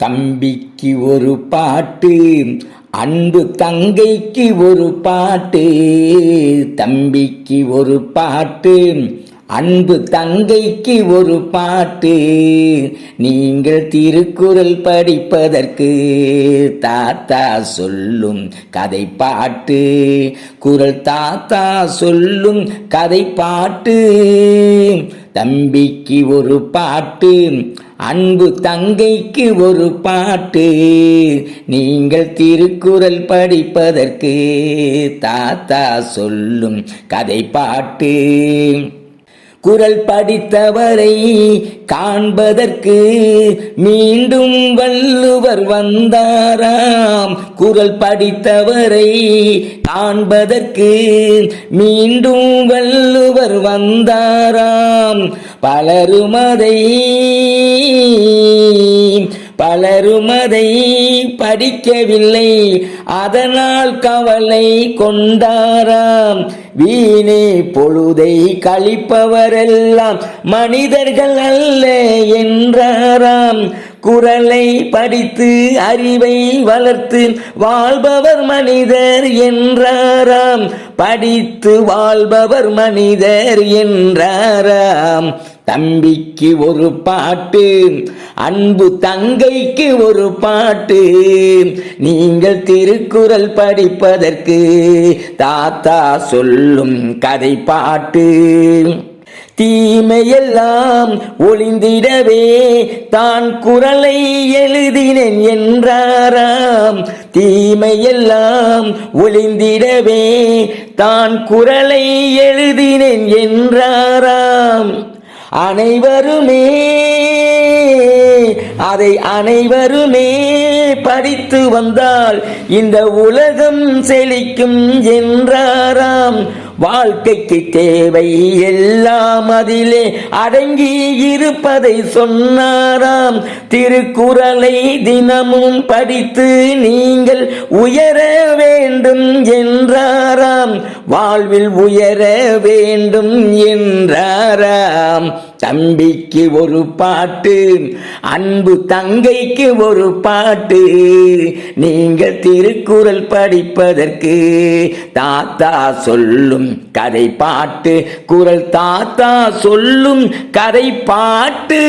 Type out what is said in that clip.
தம்பிக்கு ஒரு பாட்டு, அன்பு தங்கைக்கு ஒரு பாட்டு. தம்பிக்கு ஒரு பாட்டு, அன்பு தங்கைக்கு ஒரு பாட்டு. நீங்கள் திருக்குறள் படிப்பதற்கு தாத்தா சொல்லும் கதை பாட்டு. குறள் தாத்தா சொல்லும் கதை பாட்டு. தம்பிக்கு ஒரு பாட்டு, அன்பு தங்கைக்கு ஒரு பாட்டு. நீங்கள் திருக்குறள் படிப்பதற்கு தாத்தா சொல்லும் கதை பாட்டு. குறள் படித்தவரை காண்பதற்கு மீண்டும் வள்ளுவர் வந்தாராம். குறள் படித்தவரை காண்பதற்கு மீண்டும் வள்ளுவர் வந்தாராம். பலரும் அதை படிக்கவில்லை, அதனால் கவலை கொண்டாராம். வீணே பொழுதை கழிப்பவரெல்லாம் மனிதர்கள் அல்ல என்றாராம். குறளை படித்து அறிவை வளர்த்து வாழ்பவர் மனிதர் என்றாராம். படித்து வாழ்பவர் மனிதர் என்றாராம். தம்பிக்கு ஒரு பாட்டு, அன்பு தங்கைக்கு ஒரு பாட்டு. நீங்கள் திருக்குறள் படிப்பதற்கு தாத்தா சொல்லும் கதை பாட்டு. தீமையெல்லாம் ஒளிந்திடவே தான் குறளை எழுதினேன் என்றாராம். தீமையெல்லாம் ஒளிந்திடவே தான் குறளை எழுதினேன் என்றாராம். அனைவருமே படித்து வந்தால் இந்த உலகம் செழிக்கும் என்றாராம். வாழ்க்கைக்கு தேவை எல்லாம் அதிலே அடங்கி இருப்பதை சொன்னாராம். திருக்குறளை தினமும் படித்து நீங்கள் உயர வேண்டும் என்றாராம். வாழ்வில் உயர வேண்டும் என்றாராம். தம்பிக்கு ஒரு பாட்டு, அன்பு தங்கைக்கு ஒரு பாட்டு. நீங்கள் திருக்குறள் படிப்பதற்கு தாத்தா சொல்லும் கதை பாட்டு. குறள் தாத்தா சொல்லும் கதை பாட்டு.